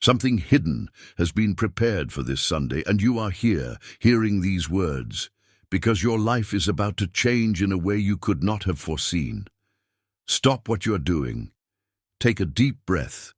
Something hidden has been prepared for this Sunday, and you are here, hearing these words, because your life is about to change in a way you could not have foreseen. Stop what you are doing, take a deep breath,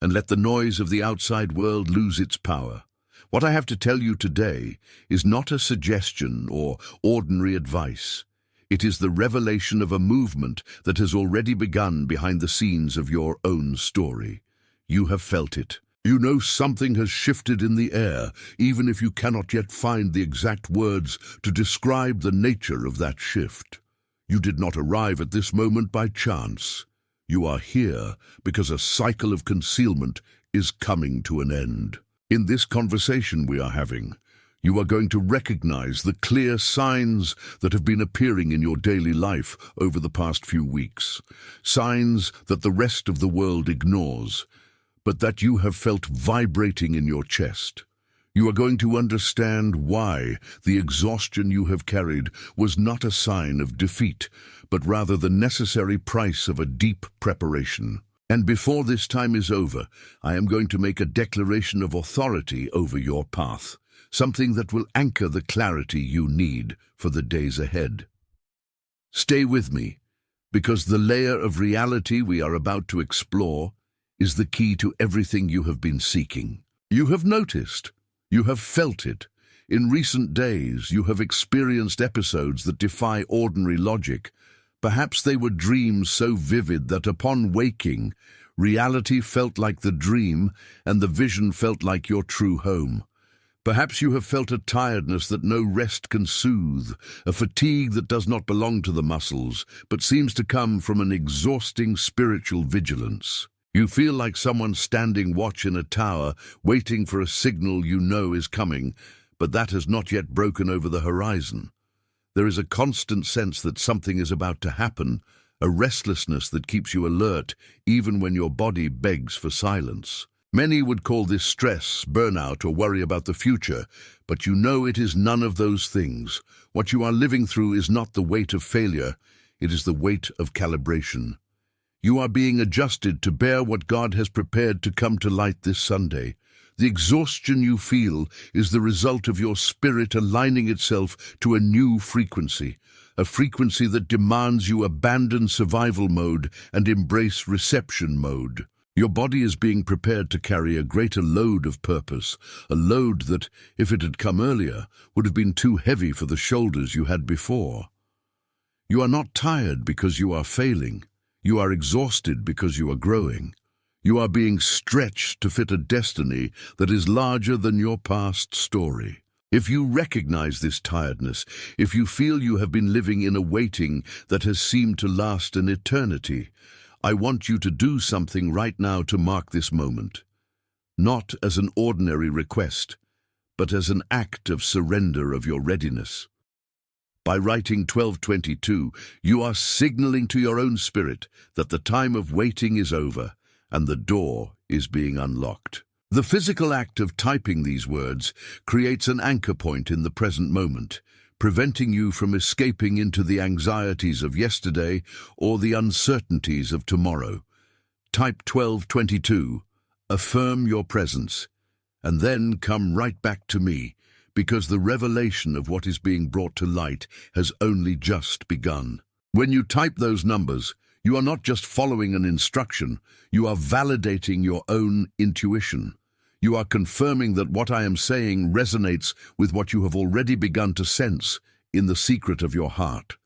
and let the noise of the outside world lose its power. What I have to tell you today is not a suggestion or ordinary advice. It is the revelation of a movement that has already begun behind the scenes of your own story. You have felt it. You know something has shifted in the air, even if you cannot yet find the exact words to describe the nature of that shift. You did not arrive at this moment by chance. You are here because a cycle of concealment is coming to an end. In this conversation we are having, you are going to recognize the clear signs that have been appearing in your daily life over the past few weeks. Signs that the rest of the world ignores, but that you have felt vibrating in your chest. You are going to understand why the exhaustion you have carried was not a sign of defeat, but rather the necessary price of a deep preparation. And before this time is over, I am going to make a declaration of authority over your path, something that will anchor the clarity you need for the days ahead. Stay with me, because the layer of reality we are about to explore is the key to everything you have been seeking. You have noticed, you have felt it. In recent days, you have experienced episodes that defy ordinary logic. Perhaps they were dreams so vivid that upon waking, reality felt like the dream and the vision felt like your true home. Perhaps you have felt a tiredness that no rest can soothe, a fatigue that does not belong to the muscles, but seems to come from an exhausting spiritual vigilance. You feel like someone standing watch in a tower, waiting for a signal you know is coming, but that has not yet broken over the horizon. There is a constant sense that something is about to happen, a restlessness that keeps you alert even when your body begs for silence. Many would call this stress, burnout, or worry about the future, but you know it is none of those things. What you are living through is not the weight of failure, it is the weight of calibration. You are being adjusted to bear what God has prepared to come to light this Sunday. The exhaustion you feel is the result of your spirit aligning itself to a new frequency, a frequency that demands you abandon survival mode and embrace reception mode. Your body is being prepared to carry a greater load of purpose, a load that, if it had come earlier, would have been too heavy for the shoulders you had before. You are not tired because you are failing. You are exhausted because you are growing. You are being stretched to fit a destiny that is larger than your past story. If you recognize this tiredness, if you feel you have been living in a waiting that has seemed to last an eternity, I want you to do something right now to mark this moment. Not as an ordinary request, but as an act of surrender of your readiness. By writing 1222, you are signaling to your own spirit that the time of waiting is over and the door is being unlocked. The physical act of typing these words creates an anchor point in the present moment, preventing you from escaping into the anxieties of yesterday or the uncertainties of tomorrow. Type 1222, affirm your presence, and then come right back to me, because the revelation of what is being brought to light has only just begun. When you type those numbers, you are not just following an instruction, you are validating your own intuition. You are confirming that what I am saying resonates with what you have already begun to sense in the secret of your heart.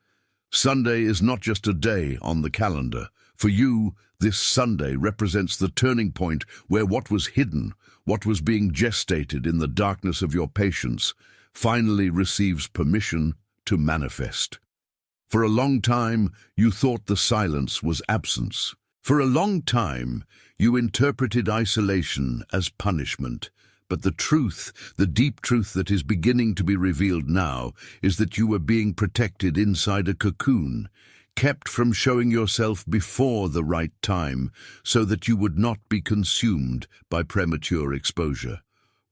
Sunday is not just a day on the calendar. For you, this Sunday represents the turning point where what was hidden, what was being gestated in the darkness of your patience, finally receives permission to manifest. For a long time, you thought the silence was absence. For a long time, you interpreted isolation as punishment. But the truth, the deep truth that is beginning to be revealed now, is that you were being protected inside a cocoon, kept from showing yourself before the right time, so that you would not be consumed by premature exposure.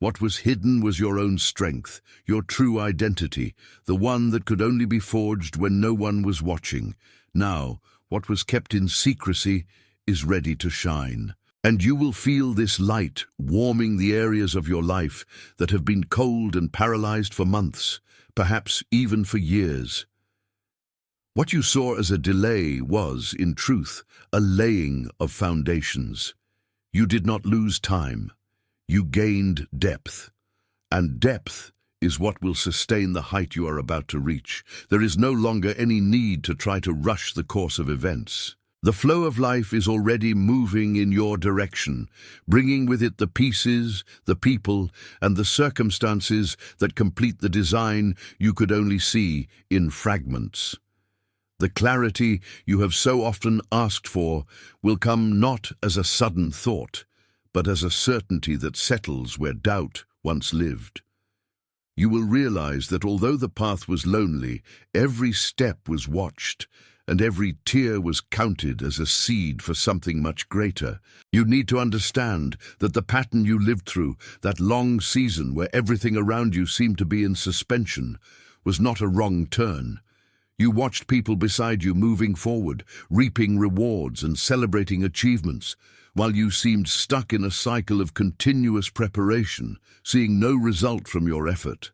What was hidden was your own strength, your true identity, the one that could only be forged when no one was watching. Now, what was kept in secrecy is ready to shine. And you will feel this light warming the areas of your life that have been cold and paralyzed for months, perhaps even for years. What you saw as a delay was, in truth, a laying of foundations. You did not lose time. You gained depth. And depth is what will sustain the height you are about to reach. There is no longer any need to try to rush the course of events. The flow of life is already moving in your direction, bringing with it the pieces, the people, and the circumstances that complete the design you could only see in fragments. The clarity you have so often asked for will come not as a sudden thought, but as a certainty that settles where doubt once lived. You will realize that although the path was lonely, every step was watched, and every tear was counted as a seed for something much greater. You need to understand that the pattern you lived through, that long season where everything around you seemed to be in suspension, was not a wrong turn. You watched people beside you moving forward, reaping rewards and celebrating achievements, while you seemed stuck in a cycle of continuous preparation, seeing no result from your effort.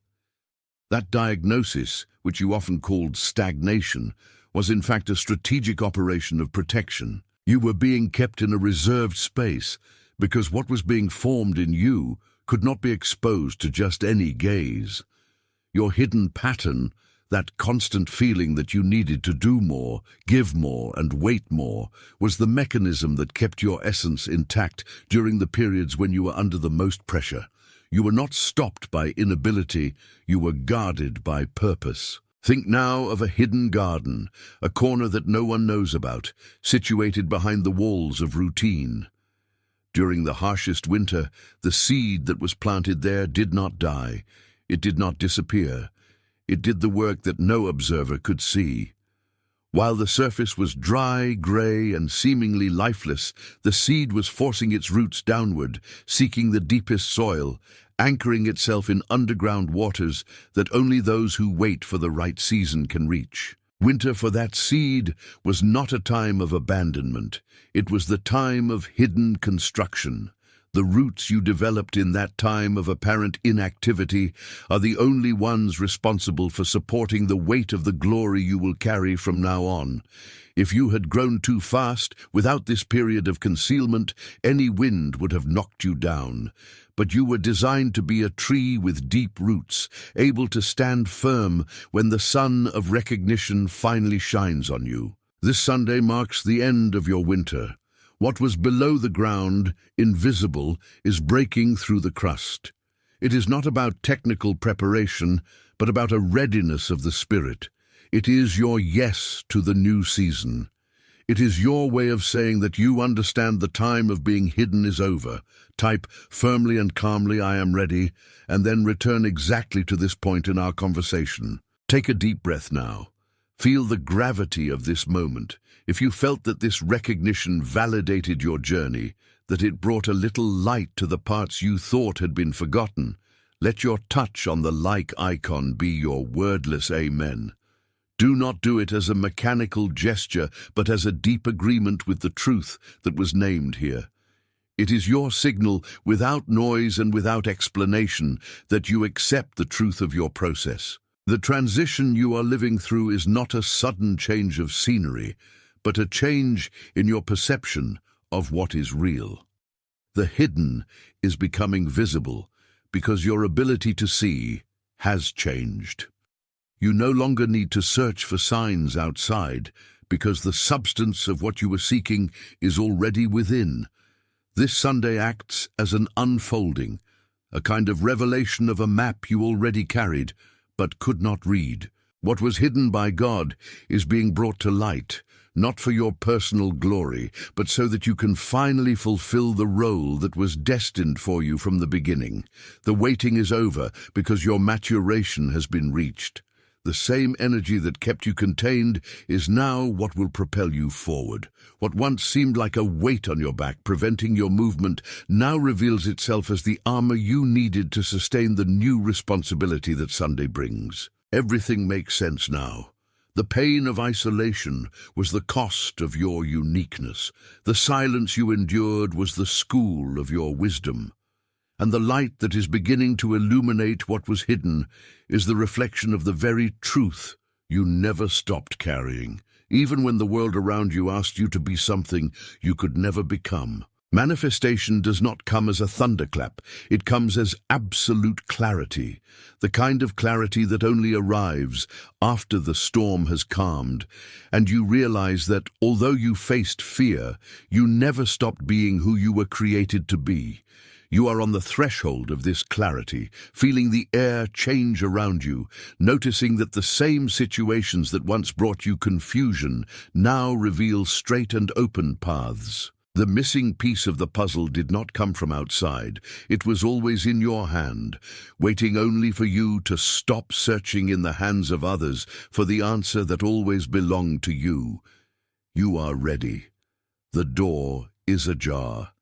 That diagnosis, which you often called stagnation, was in fact a strategic operation of protection. You were being kept in a reserved space because what was being formed in you could not be exposed to just any gaze. Your hidden pattern, that constant feeling that you needed to do more, give more, and wait more, was the mechanism that kept your essence intact during the periods when you were under the most pressure. You were not stopped by inability, you were guarded by purpose. Think now of a hidden garden, a corner that no one knows about, situated behind the walls of routine. During the harshest winter, the seed that was planted there did not die. It did not disappear. It did the work that no observer could see. While the surface was dry, gray, and seemingly lifeless, the seed was forcing its roots downward, seeking the deepest soil, anchoring itself in underground waters that only those who wait for the right season can reach. Winter for that seed was not a time of abandonment. It was the time of hidden construction. The roots you developed in that time of apparent inactivity are the only ones responsible for supporting the weight of the glory you will carry from now on. If you had grown too fast, without this period of concealment, any wind would have knocked you down. But you were designed to be a tree with deep roots, able to stand firm when the sun of recognition finally shines on you. This Sunday marks the end of your winter. What was below the ground, invisible, is breaking through the crust. It is not about technical preparation, but about a readiness of the spirit. It is your yes to the new season. It is your way of saying that you understand the time of being hidden is over. Type firmly and calmly, "I am ready," and then return exactly to this point in our conversation. Take a deep breath now. Feel the gravity of this moment. If you felt that this recognition validated your journey, that it brought a little light to the parts you thought had been forgotten, let your touch on the like icon be your wordless amen. Do not do it as a mechanical gesture, but as a deep agreement with the truth that was named here. It is your signal, without noise and without explanation, that you accept the truth of your process. The transition you are living through is not a sudden change of scenery, but a change in your perception of what is real. The hidden is becoming visible because your ability to see has changed. You no longer need to search for signs outside because the substance of what you were seeking is already within. This Sunday acts as an unfolding, a kind of revelation of a map you already carried but could not read. What was hidden by God is being brought to light, not for your personal glory, but so that you can finally fulfill the role that was destined for you from the beginning. The waiting is over because your maturation has been reached. The same energy that kept you contained is now what will propel you forward. What once seemed like a weight on your back, preventing your movement, now reveals itself as the armor you needed to sustain the new responsibility that Sunday brings. Everything makes sense now. The pain of isolation was the cost of your uniqueness. The silence you endured was the school of your wisdom. And the light that is beginning to illuminate what was hidden is the reflection of the very truth you never stopped carrying, even when the world around you asked you to be something you could never become. Manifestation does not come as a thunderclap. It comes as absolute clarity, the kind of clarity that only arrives after the storm has calmed, and you realize that, although you faced fear, you never stopped being who you were created to be. You are on the threshold of this clarity, feeling the air change around you, noticing that the same situations that once brought you confusion now reveal straight and open paths. The missing piece of the puzzle did not come from outside. It was always in your hand, waiting only for you to stop searching in the hands of others for the answer that always belonged to you. You are ready. The door is ajar.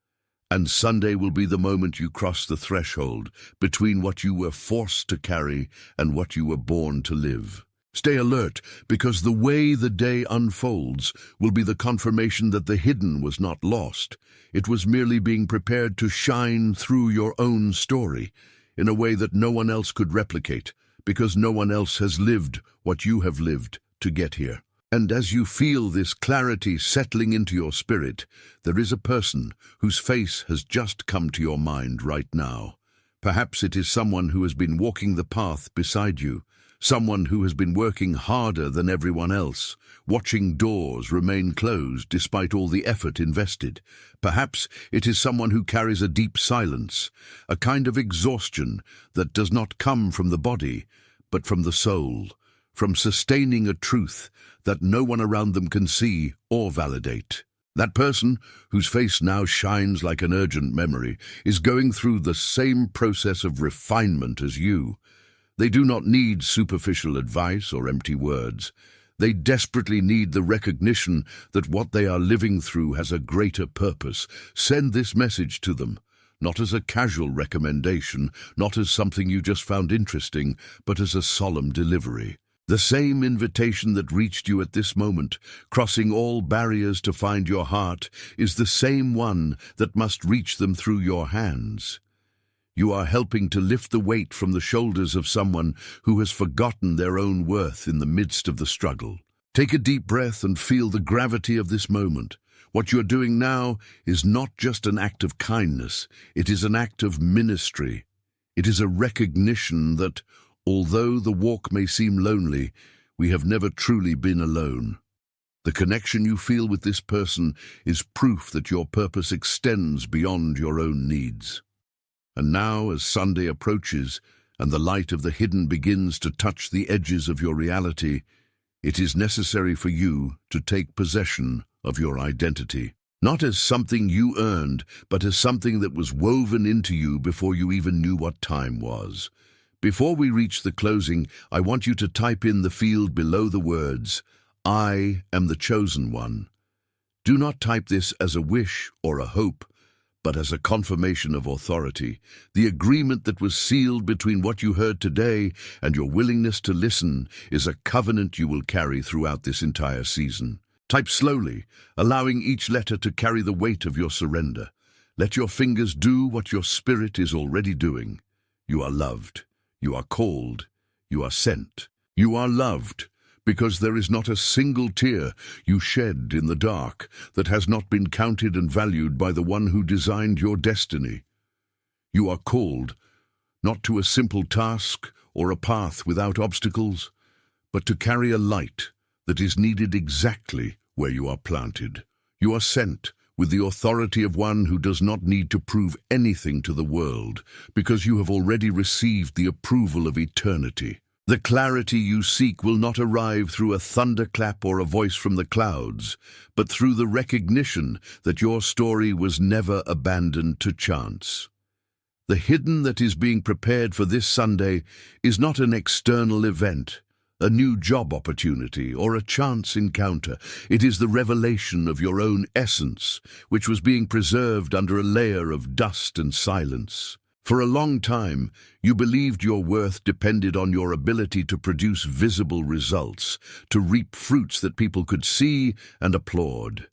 And Sunday will be the moment you cross the threshold between what you were forced to carry and what you were born to live. Stay alert, because the way the day unfolds will be the confirmation that the hidden was not lost. It was merely being prepared to shine through your own story in a way that no one else could replicate, because no one else has lived what you have lived to get here. And as you feel this clarity settling into your spirit, there is a person whose face has just come to your mind right now. Perhaps it is someone who has been walking the path beside you, someone who has been working harder than everyone else, watching doors remain closed despite all the effort invested. Perhaps it is someone who carries a deep silence, a kind of exhaustion that does not come from the body, but from the soul, from sustaining a truth that no one around them can see or validate. That person, whose face now shines like an urgent memory, is going through the same process of refinement as you. They do not need superficial advice or empty words. They desperately need the recognition that what they are living through has a greater purpose. Send this message to them, not as a casual recommendation, not as something you just found interesting, but as a solemn delivery. The same invitation that reached you at this moment, crossing all barriers to find your heart, is the same one that must reach them through your hands. You are helping to lift the weight from the shoulders of someone who has forgotten their own worth in the midst of the struggle. Take a deep breath and feel the gravity of this moment. What you are doing now is not just an act of kindness, it is an act of ministry. It is a recognition that, although the walk may seem lonely, we have never truly been alone. The connection you feel with this person is proof that your purpose extends beyond your own needs. And now, as Sunday approaches and the light of the hidden begins to touch the edges of your reality, it is necessary for you to take possession of your identity. Not as something you earned, but as something that was woven into you before you even knew what time was. Before we reach the closing, I want you to type in the field below the words, "I am the chosen one." Do not type this as a wish or a hope, but as a confirmation of authority, the agreement that was sealed between what you heard today and your willingness to listen is a covenant you will carry throughout this entire season. Type slowly, allowing each letter to carry the weight of your surrender. Let your fingers do what your spirit is already doing. You are loved. You are called. You are sent. You are loved, because there is not a single tear you shed in the dark that has not been counted and valued by the one who designed your destiny. You are called, not to a simple task or a path without obstacles, but to carry a light that is needed exactly where you are planted. You are sent with the authority of one who does not need to prove anything to the world, because you have already received the approval of eternity. The clarity you seek will not arrive through a thunderclap or a voice from the clouds, but through the recognition that your story was never abandoned to chance. The hidden that is being prepared for this Sunday is not an external event, a new job opportunity, or a chance encounter. It is the revelation of your own essence, which was being preserved under a layer of dust and silence. For a long time, you believed your worth depended on your ability to produce visible results, to reap fruits that people could see and applaud.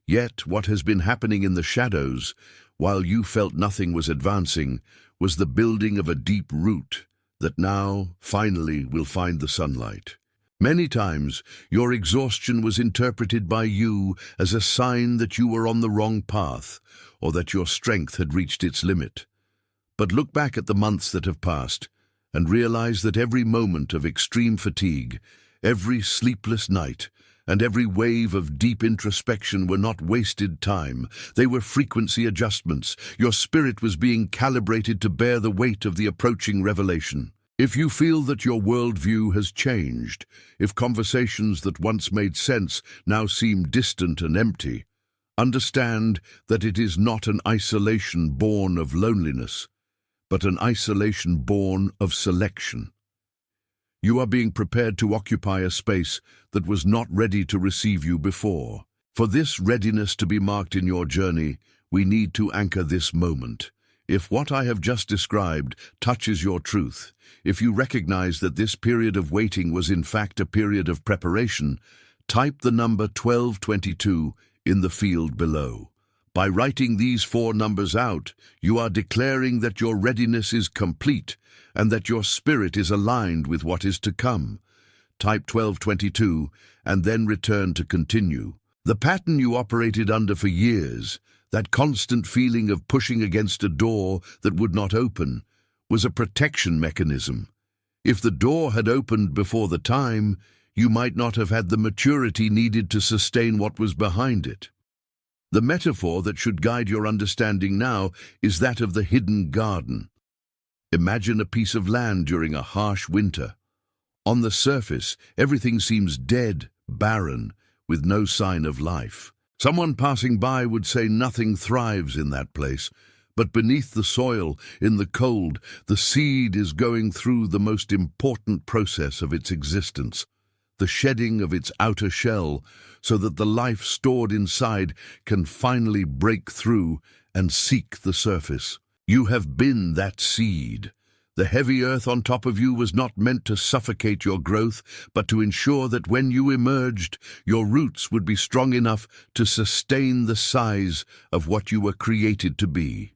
Yet, what has been happening in the shadows, while you felt nothing was advancing, was the building of a deep root that now, finally, will find the sunlight. Many times, your exhaustion was interpreted by you as a sign that you were on the wrong path, or that your strength had reached its limit. But look back at the months that have passed, and realize that every moment of extreme fatigue, every sleepless night, and every wave of deep introspection were not wasted time. They were frequency adjustments. Your spirit was being calibrated to bear the weight of the approaching revelation. If you feel that your worldview has changed, if conversations that once made sense now seem distant and empty, understand that it is not an isolation born of loneliness, but an isolation born of selection. You are being prepared to occupy a space that was not ready to receive you before. For this readiness to be marked in your journey, we need to anchor this moment. If what I have just described touches your truth, if you recognize that this period of waiting was in fact a period of preparation, type the number 1222 in the field below. By writing these 4 numbers out, you are declaring that your readiness is complete and that your spirit is aligned with what is to come. Type 1222 and then return to continue. The pattern you operated under for years, that constant feeling of pushing against a door that would not open, was a protection mechanism. If the door had opened before the time, you might not have had the maturity needed to sustain what was behind it. The metaphor that should guide your understanding now is that of the hidden garden. Imagine a piece of land during a harsh winter. On the surface, everything seems dead, barren, with no sign of life. Someone passing by would say nothing thrives in that place, but beneath the soil, in the cold, the seed is going through the most important process of its existence, the shedding of its outer shell, so that the life stored inside can finally break through and seek the surface. You have been that seed. The heavy earth on top of you was not meant to suffocate your growth, but to ensure that when you emerged, your roots would be strong enough to sustain the size of what you were created to be.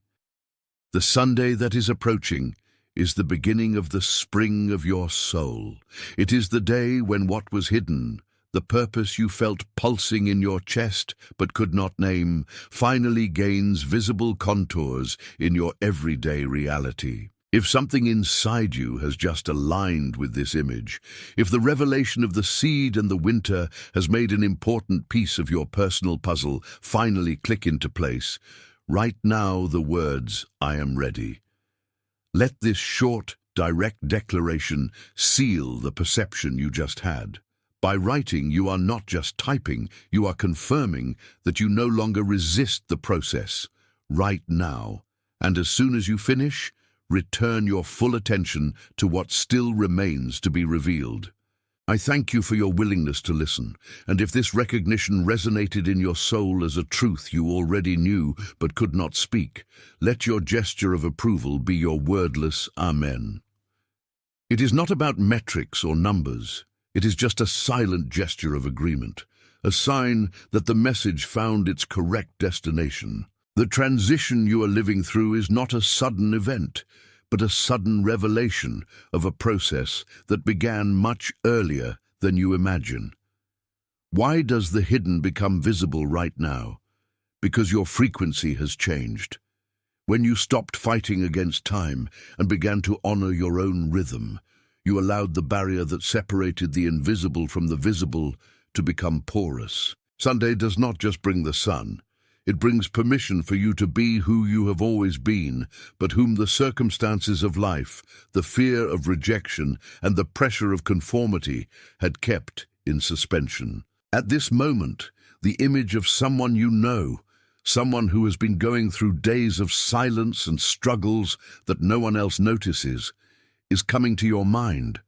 The Sunday that is approaching is the beginning of the spring of your soul. It is the day when what was hidden, the purpose you felt pulsing in your chest but could not name, finally gains visible contours in your everyday reality. If something inside you has just aligned with this image, if the revelation of the seed and the winter has made an important piece of your personal puzzle finally click into place, write now the words, "I am ready." Let this short, direct declaration seal the perception you just had. By writing, you are not just typing, you are confirming that you no longer resist the process. Write now, and as soon as you finish, return your full attention to what still remains to be revealed. I thank you for your willingness to listen, and if this recognition resonated in your soul as a truth you already knew but could not speak, let your gesture of approval be your wordless Amen. It is not about metrics or numbers. It is just a silent gesture of agreement, a sign that the message found its correct destination. The transition you are living through is not a sudden event, but a sudden revelation of a process that began much earlier than you imagine. Why does the hidden become visible right now? Because your frequency has changed. When you stopped fighting against time and began to honor your own rhythm, you allowed the barrier that separated the invisible from the visible to become porous. Sunday does not just bring the sun. It brings permission for you to be who you have always been, but whom the circumstances of life, the fear of rejection, and the pressure of conformity had kept in suspension. At this moment, the image of someone you know, someone who has been going through days of silence and struggles that no one else notices, is coming to your mind.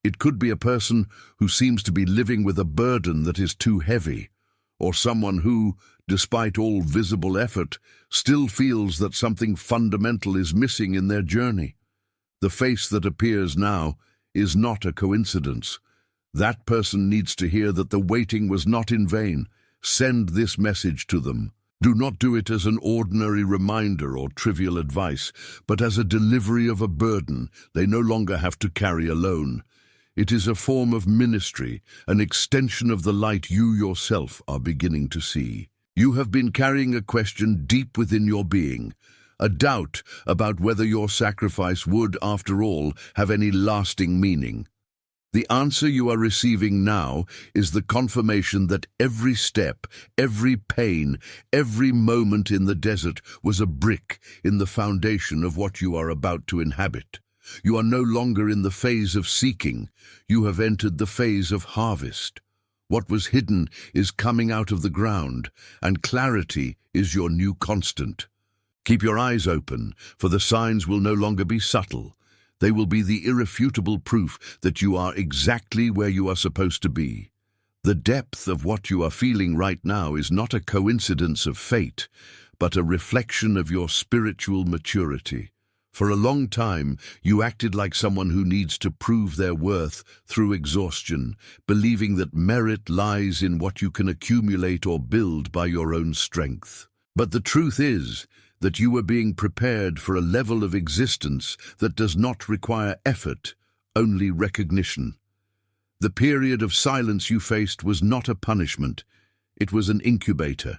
It could be a person who seems to be living with a burden that is too heavy, or someone who, despite all visible effort, still feels that something fundamental is missing in their journey. The face that appears now is not a coincidence. That person needs to hear that the waiting was not in vain. Send this message to them. Do not do it as an ordinary reminder or trivial advice, but as a delivery of a burden they no longer have to carry alone. It is a form of ministry, an extension of the light you yourself are beginning to see. You have been carrying a question deep within your being, a doubt about whether your sacrifice would, after all, have any lasting meaning. The answer you are receiving now is the confirmation that every step, every pain, every moment in the desert was a brick in the foundation of what you are about to inhabit. You are no longer in the phase of seeking. You have entered the phase of harvest. What was hidden is coming out of the ground, and clarity is your new constant. Keep your eyes open, for the signs will no longer be subtle. They will be the irrefutable proof that you are exactly where you are supposed to be. The depth of what you are feeling right now is not a coincidence of fate, but a reflection of your spiritual maturity. For a long time, you acted like someone who needs to prove their worth through exhaustion, believing that merit lies in what you can accumulate or build by your own strength. But the truth is that you were being prepared for a level of existence that does not require effort, only recognition. The period of silence you faced was not a punishment, it was an incubator.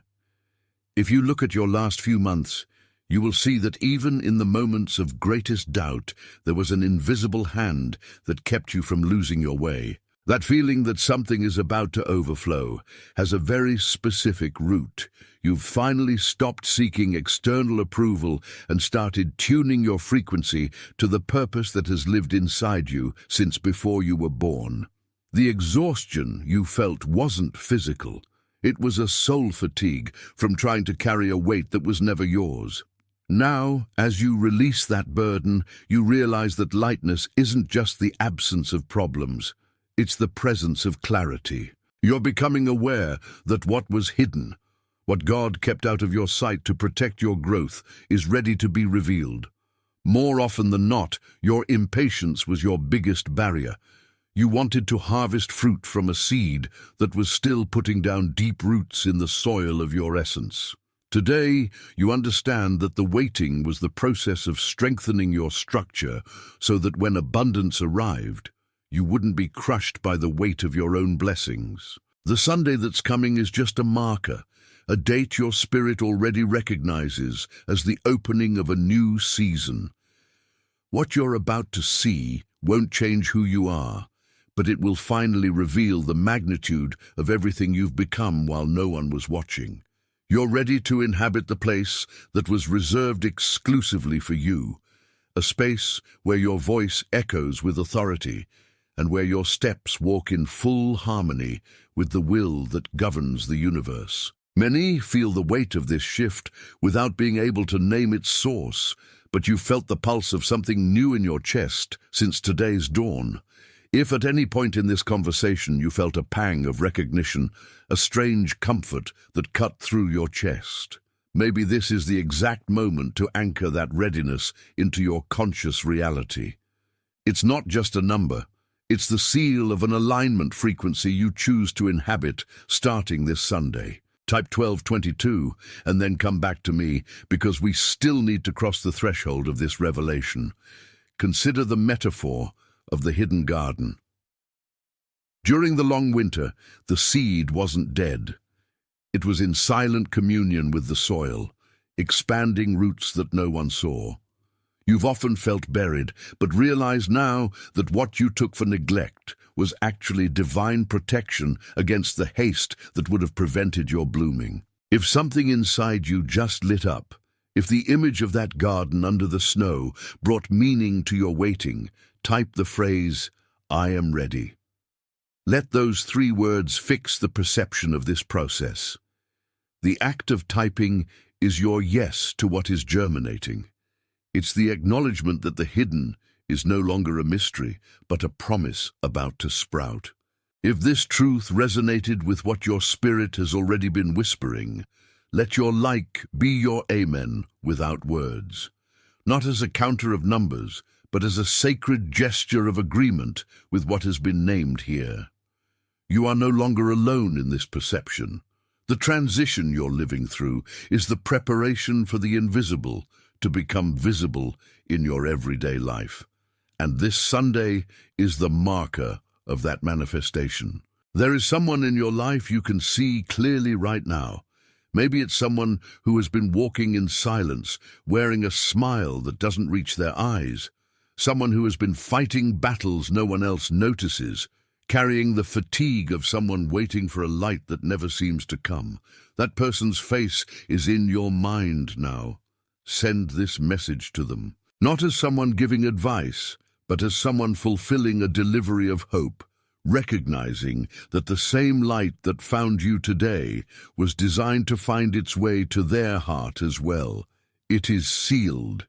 If you look at your last few months, you will see that even in the moments of greatest doubt, there was an invisible hand that kept you from losing your way. That feeling that something is about to overflow has a very specific root. You've finally stopped seeking external approval and started tuning your frequency to the purpose that has lived inside you since before you were born. The exhaustion you felt wasn't physical. It was a soul fatigue from trying to carry a weight that was never yours. Now, as you release that burden, you realize that lightness isn't just the absence of problems. It's the presence of clarity. You're becoming aware that what was hidden, what God kept out of your sight to protect your growth, is ready to be revealed. More often than not, your impatience was your biggest barrier. You wanted to harvest fruit from a seed that was still putting down deep roots in the soil of your essence. Today, you understand that the waiting was the process of strengthening your structure so that when abundance arrived, you wouldn't be crushed by the weight of your own blessings. The Sunday that's coming is just a marker, a date your spirit already recognizes as the opening of a new season. What you're about to see won't change who you are, but it will finally reveal the magnitude of everything you've become while no one was watching. You're ready to inhabit the place that was reserved exclusively for you, a space where your voice echoes with authority, and where your steps walk in full harmony with the will that governs the universe. Many feel the weight of this shift without being able to name its source, but you've felt the pulse of something new in your chest since today's dawn. If at any point in this conversation you felt a pang of recognition, a strange comfort that cut through your chest, maybe this is the exact moment to anchor that readiness into your conscious reality. It's not just a number. It's the seal of an alignment frequency you choose to inhabit starting this Sunday. Type 1222 and then come back to me, because we still need to cross the threshold of this revelation. Consider the metaphor of the hidden garden. During the long winter, the seed wasn't dead. It was in silent communion with the soil, expanding roots that no one saw. You've often felt buried, but realize now that what you took for neglect was actually divine protection against the haste that would have prevented your blooming. If something inside you just lit up, if the image of that garden under the snow brought meaning to your waiting, type the phrase, "I am ready." Let those 3 words fix the perception of this process. The act of typing is your yes to what is germinating. It's the acknowledgement that the hidden is no longer a mystery, but a promise about to sprout. If this truth resonated with what your spirit has already been whispering, let your like be your amen without words, not as a counter of numbers, but as a sacred gesture of agreement with what has been named here. You are no longer alone in this perception. The transition you're living through is the preparation for the invisible to become visible in your everyday life. And this Sunday is the marker of that manifestation. There is someone in your life you can see clearly right now. Maybe it's someone who has been walking in silence, wearing a smile that doesn't reach their eyes. Someone who has been fighting battles no one else notices, carrying the fatigue of someone waiting for a light that never seems to come. That person's face is in your mind now. Send this message to them, not as someone giving advice, but as someone fulfilling a delivery of hope, recognizing that the same light that found you today was designed to find its way to their heart as well. It is sealed.